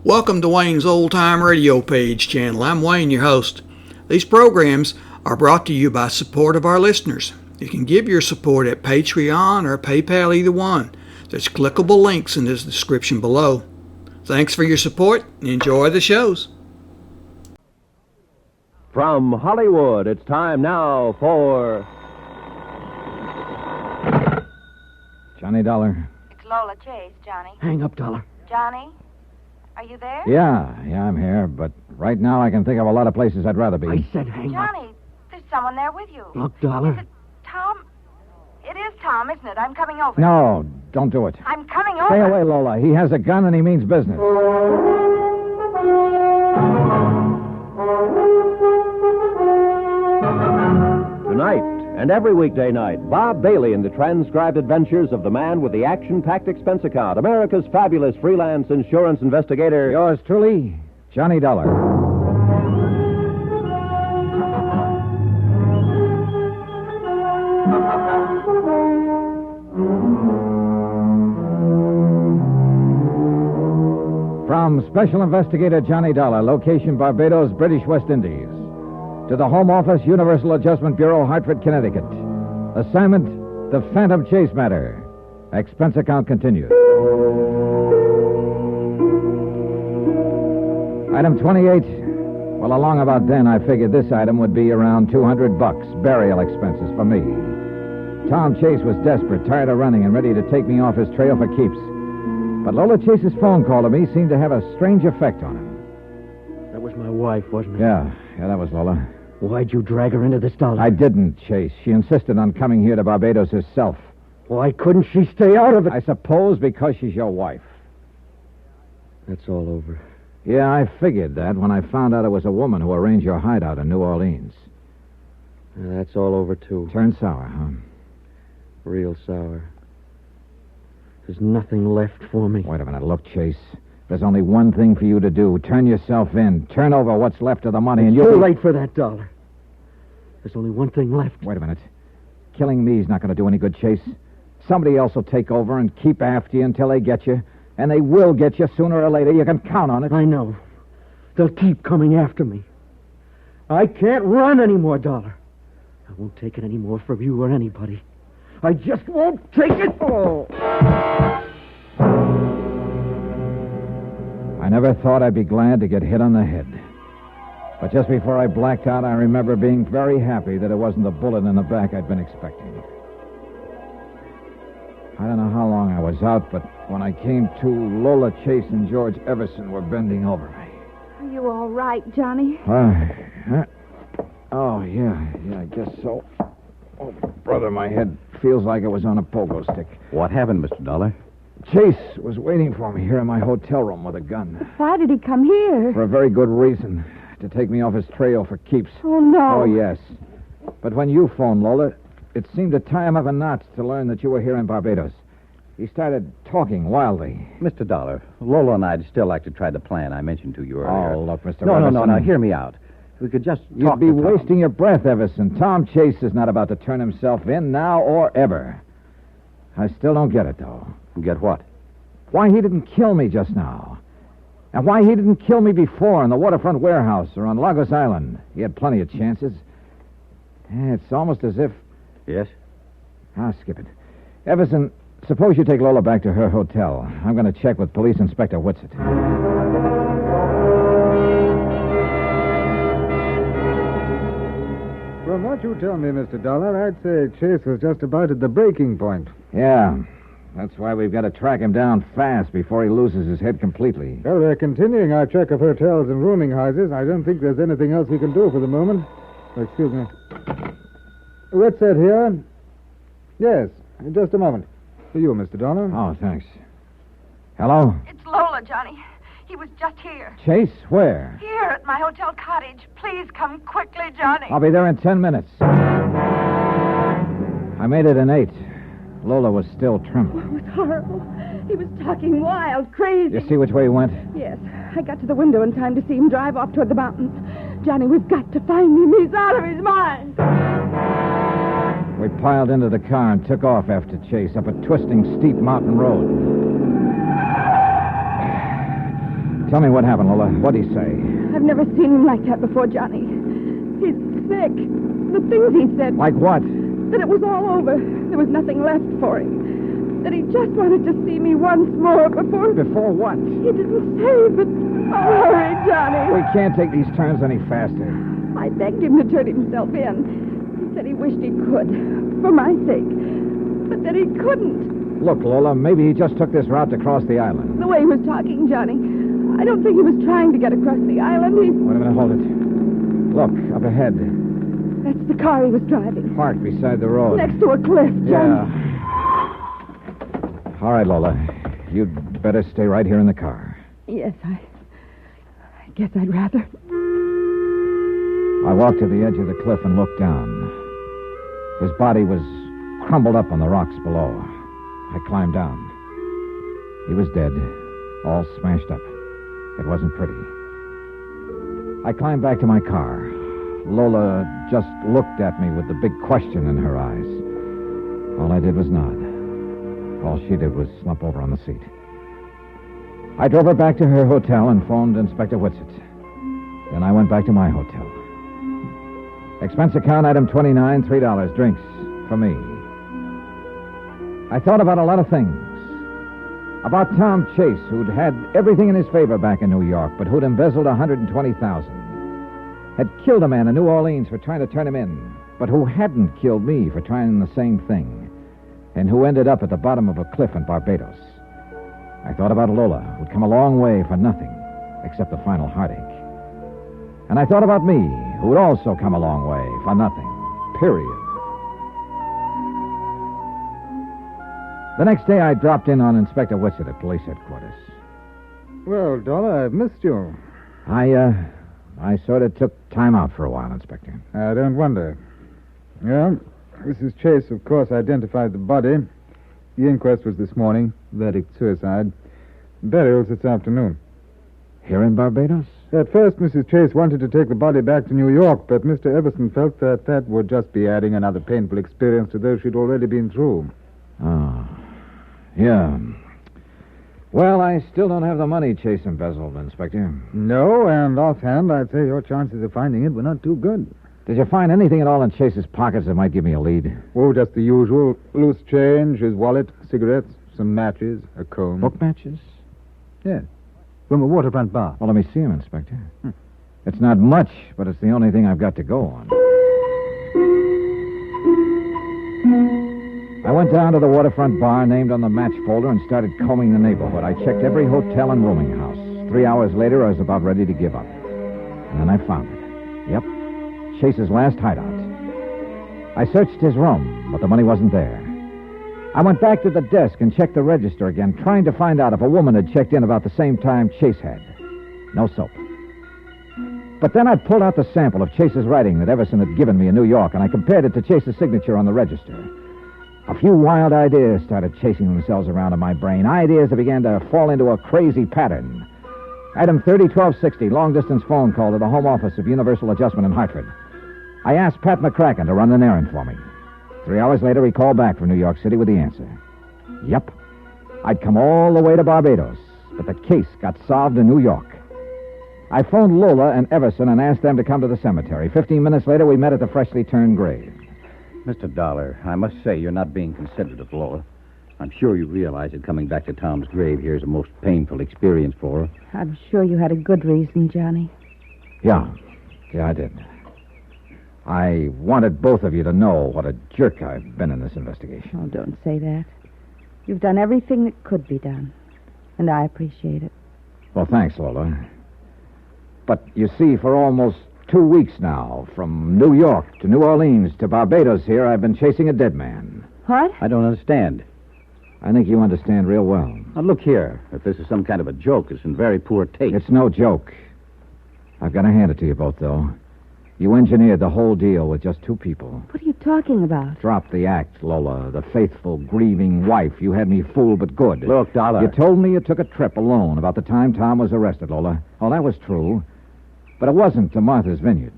Welcome to Wayne's Old Time Radio Page channel. I'm Wayne, your host. These programs are brought to you by support of our listeners. You can give your support at Patreon or PayPal, either one. There's clickable links in the description below. Thanks for your support and enjoy the shows. From Hollywood, it's time now for... Johnny Dollar. It's Lola Chase, Johnny. Hang up, Dollar. Johnny, are you there? Yeah, I'm here, but right now I can think of a lot of places I'd rather be. I said hang up. Johnny, there's someone there with you. Look, Dollar. Is it Tom? It is Tom, isn't it? I'm coming over. No, don't do it. I'm coming over. Stay away, Lola. He has a gun and he means business. Tonight and every weekday night, Bob Bailey in the transcribed adventures of the man with the action-packed expense account, America's fabulous freelance insurance investigator. Yours truly, Johnny Dollar. From Special Investigator Johnny Dollar, location Barbados, British West Indies, to the Home Office, Universal Adjustment Bureau, Hartford, Connecticut. Assignment, the Phantom Chase matter. Expense account continued. Item 28. Well, along about then, I figured this item would be around $200, burial expenses for me. Tom Chase was desperate, tired of running, and ready to take me off his trail for keeps. But Lola Chase's phone call to me seemed to have a strange effect on him. That was my wife, wasn't it? Yeah, that was Lola. Why'd you drag her into this, Dollar? I didn't, Chase. She insisted on coming here to Barbados herself. Why couldn't she stay out of it? I suppose because she's your wife. That's all over. Yeah, I figured that when I found out it was a woman who arranged your hideout in New Orleans. Yeah, that's all over, too. Turned sour, huh? Real sour. There's nothing left for me. Wait a minute. Look, Chase. There's only one thing for you to do. Turn yourself in. Turn over what's left of the money, and It's too late for that, Dollar. There's only one thing left. Wait a minute. Killing me's not going to do any good, Chase. Somebody else will take over and keep after you until they get you. And they will get you sooner or later. You can count on it. I know. They'll keep coming after me. I can't run anymore, Dollar. I won't take it anymore from you or anybody. I just won't take it. Oh. I never thought I'd be glad to get hit on the head. But just before I blacked out, I remember being very happy that it wasn't the bullet in the back I'd been expecting. I don't know how long I was out, but when I came to, Lola Chase and George Everson were bending over me. Are you all right, Johnny? Oh, yeah, I guess so. Oh, brother, my head feels like it was on a pogo stick. What happened, Mr. Dollar? Chase was waiting for me here in my hotel room with a gun. Why did he come here? For a very good reason. To take me off his trail for keeps. Oh, no. Oh, yes. But when you phoned, Lola, it seemed to tie him up in knots to learn that you were here in Barbados. He started talking wildly. Mr. Dollar, Lola and I'd still like to try the plan I mentioned to you earlier. Oh, look, Mr. No, Everson. now, hear me out. We could just You'd talk be to Tom. wasting your breath, Everson. Tom Chase is not about to turn himself in now or ever. I still don't get it, though. Get what? Why he didn't kill me just now. And why he didn't kill me before in the waterfront warehouse or on Lagos Island. He had plenty of chances. It's almost as if... Yes? I'll skip it. Everson, suppose you take Lola back to her hotel. I'm going to check with Police Inspector Whitsett. From what you tell me, Mr. Dollar, I'd say Chase was just about at the breaking point. Yeah. That's why we've got to track him down fast before he loses his head completely. Well, we're continuing our check of hotels and rooming houses. I don't think there's anything else we can do for the moment. Oh, excuse me. What's that here? Yes, just a moment. For you, Mr. Dollar. Oh, thanks. Hello? It's Lola, Johnny. He was just here. Chase, where? Here at my hotel cottage. Please come quickly, Johnny. I'll be there in 10 minutes. I made it in 8. Lola was still trembling. It was horrible. He was talking wild, crazy. You see which way he went? Yes. I got to the window in time to see him drive off toward the mountains. Johnny, we've got to find him. He's out of his mind. We piled into the car and took off after Chase up a twisting, steep mountain road. Tell me what happened, Lola. What'd he say? I've never seen him like that before, Johnny. He's sick. The things he said. Like what? That it was all over. There was nothing left for him. That he just wanted to see me once more before... Before what? He didn't say, but... Hurry, Johnny. We can't take these turns any faster. I begged him to turn himself in. He said he wished he could, for my sake. But that he couldn't. Look, Lola, maybe he just took this route to cross the island. The way he was talking, Johnny, I don't think he was trying to get across the island. Wait a minute, hold it. Look, up ahead. That's the car he was driving. Parked beside the road. Next to a cliff, Johnny. Yeah. All right, Lola. You'd better stay right here in the car. Yes, I guess I'd rather. I walked to the edge of the cliff and looked down. His body was crumbled up on the rocks below. I climbed down. He was dead, all smashed up. It wasn't pretty. I climbed back to my car. Lola just looked at me with the big question in her eyes. All I did was nod. All she did was slump over on the seat. I drove her back to her hotel and phoned Inspector Whitsett. Then I went back to my hotel. Expense account item 29, $3. Drinks for me. I thought about a lot of things. About Tom Chase, who'd had everything in his favor back in New York, but who'd embezzled $120,000. Had killed a man in New Orleans for trying to turn him in, but who hadn't killed me for trying the same thing, and who ended up at the bottom of a cliff in Barbados. I thought about Lola, who'd come a long way for nothing, except the final heartache. And I thought about me, who would also come a long way for nothing, period. The next day, I dropped in on Inspector Whitsett at police headquarters. Well, Dollar, I've missed you. I sort of took time out for a while, Inspector. I don't wonder. Yeah, Mrs. Chase, of course, identified the body. The inquest was this morning. Verdict suicide. Burials this afternoon. Here in Barbados? At first, Mrs. Chase wanted to take the body back to New York, but Mr. Everson felt that would just be adding another painful experience to those she'd already been through. Oh, yeah. Well, I still don't have the money Chase embezzled, Inspector. No, and offhand, I'd say your chances of finding it were not too good. Did you find anything at all in Chase's pockets that might give me a lead? Oh, just the usual. Loose change, his wallet, cigarettes, some matches, a comb. Book matches? Yes. From a waterfront bar. Well, let me see him, Inspector. It's not much, but it's the only thing I've got to go on. I went down to the waterfront bar named on the match folder and started combing the neighborhood. I checked every hotel and rooming house. 3 hours later, I was about ready to give up. And then I found it. Yep. Chase's last hideout. I searched his room, but the money wasn't there. I went back to the desk and checked the register again, trying to find out if a woman had checked in about the same time Chase had. No soap. But then I pulled out the sample of Chase's writing that Everson had given me in New York, and I compared it to Chase's signature on the register. A few wild ideas started chasing themselves around in my brain, ideas that began to fall into a crazy pattern. Item 30-1260, long-distance phone call to the home office of Universal Adjustment in Hartford. I asked Pat McCracken to run an errand for me. 3 hours later, he called back from New York City with the answer. Yep. I'd come all the way to Barbados, but the case got solved in New York. I phoned Lola and Everson and asked them to come to the cemetery. 15 minutes later, we met at the freshly turned grave. Mr. Dollar, I must say you're not being considerate of Lola. I'm sure you realize that coming back to Tom's grave here is a most painful experience for her. I'm sure you had a good reason, Johnny. Yeah, I did. I wanted both of you to know what a jerk I've been in this investigation. Oh, don't say that. You've done everything that could be done, and I appreciate it. Well, thanks, Lola. But you see, for almost 2 weeks now, from New York to New Orleans to Barbados here, I've been chasing a dead man. What? I don't understand. I think you understand real well. Now, look here. If this is some kind of a joke, it's in very poor taste. It's no joke. I've got to hand it to you both, though. You engineered the whole deal with just 2 people. What are you talking about? Drop the act, Lola. The faithful, grieving wife. You had me fooled, but good. Look, Dollar. You told me you took a trip alone about the time Tom was arrested, Lola. Oh, that was true. But it wasn't to Martha's Vineyard.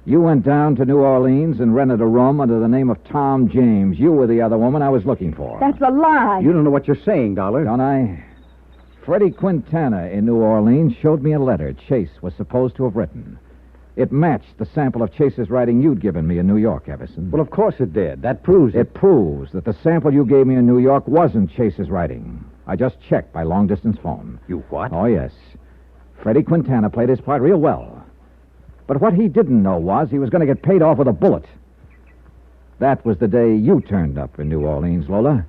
You went down to New Orleans and rented a room under the name of Tom James. You were the other woman I was looking for. That's a lie. You don't know what you're saying, Dollar. Don't I? Freddie Quintana in New Orleans showed me a letter Chase was supposed to have written. It matched the sample of Chase's writing you'd given me in New York, Everson. Well, of course it did. That proves It proves that the sample you gave me in New York wasn't Chase's writing. I just checked by long-distance phone. You what? Oh, yes. Freddie Quintana played his part real well. But what he didn't know was he was going to get paid off with a bullet. That was the day you turned up in New Orleans, Lola.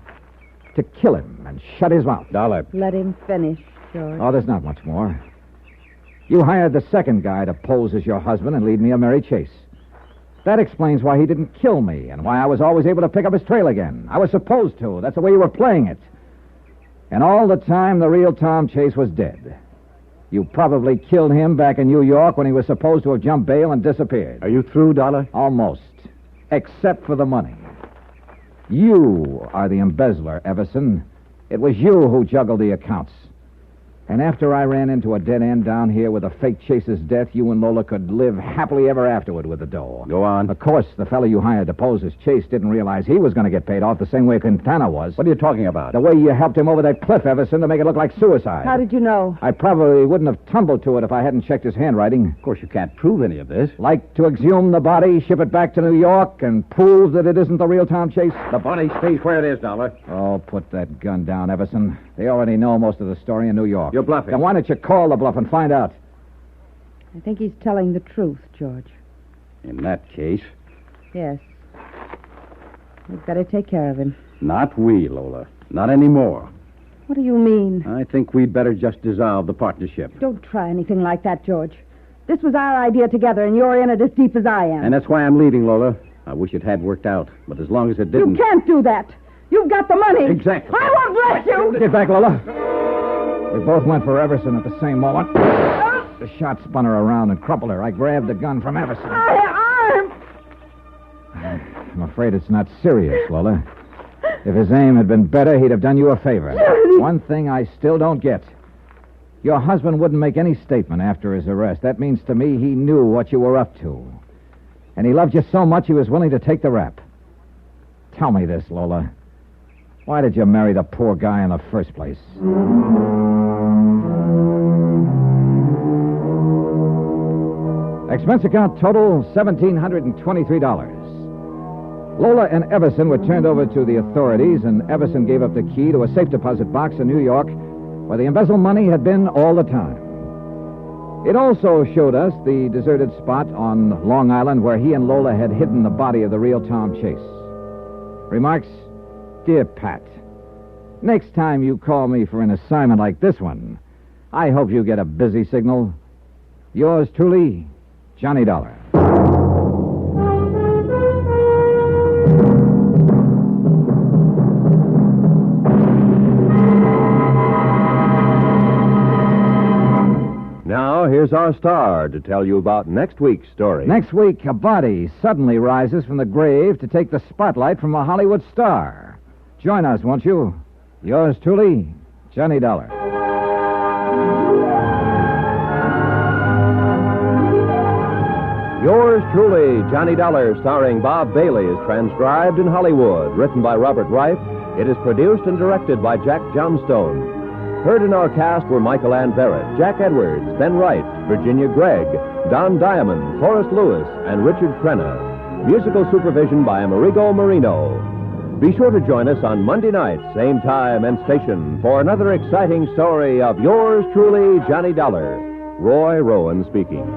To kill him and shut his mouth. Dollar. Let him finish, George. Oh, there's not much more. You hired the second guy to pose as your husband and lead me a merry chase. That explains why he didn't kill me and why I was always able to pick up his trail again. I was supposed to. That's the way you were playing it. And all the time, the real Tom Chase was dead. You probably killed him back in New York when he was supposed to have jumped bail and disappeared. Are you through, Dollar? Almost. Except for the money. You are the embezzler, Everson. It was you who juggled the accounts. And after I ran into a dead end down here with a fake Chase's death, you and Lola could live happily ever afterward with the dough. Go on. Of course, the fellow you hired to pose as Chase didn't realize he was going to get paid off the same way Quintana was. What are you talking about? The way you helped him over that cliff, Everson, to make it look like suicide. How did you know? I probably wouldn't have tumbled to it if I hadn't checked his handwriting. Of course, you can't prove any of this. Like to exhume the body, ship it back to New York, and prove that it isn't the real Tom Chase? The body stays where it is, Dollar. Oh, put that gun down, Everson. They already know most of the story in New York. You're bluffing. Then why don't you call the bluff and find out? I think he's telling the truth, George. In that case, Yes. We'd better take care of him. not we, Lola. Not anymore. What do you mean? I think we'd better just dissolve the partnership. Don't try anything like that, George. This was our idea together, and you're in it as deep as I am. And that's why I'm leaving, Lola. I wish it had worked out. But as long as it didn't... You can't do that. You've got the money. Exactly. I won't let you. Get back, Lola. We both went for Everson at the same moment. The shot spun her around and crumpled her. I grabbed the gun from Everson. I'm afraid it's not serious, Lola. If his aim had been better, he'd have done you a favor. One thing I still don't get. Your husband wouldn't make any statement after his arrest. That means to me he knew what you were up to. And he loved you so much he was willing to take the rap. Tell me this, Lola. Why did you marry the poor guy in the first place? Expense account total $1,723. Lola and Everson were turned over to the authorities, and Everson gave up the key to a safe deposit box in New York where the embezzled money had been all the time. It also showed us the deserted spot on Long Island where he and Lola had hidden the body of the real Tom Chase. Remarks, Dear Pat, next time you call me for an assignment like this one, I hope you get a busy signal. Yours truly, Johnny Dollar. Now, here's our star to tell you about next week's story. Next week, a body suddenly rises from the grave to take the spotlight from a Hollywood star. Join us, won't you? Yours truly, Johnny Dollar. Yours truly, Johnny Dollar, starring Bob Bailey, is transcribed in Hollywood. Written by Robert Reif, it is produced and directed by Jack Johnstone. Heard in our cast were Michael Ann Barrett, Jack Edwards, Ben Wright, Virginia Gregg, Don Diamond, Forrest Lewis, and Richard Crenna. Musical supervision by Amerigo Marino. Be sure to join us on Monday night, same time and station, for another exciting story of yours truly, Johnny Dollar. Roy Rowan speaking.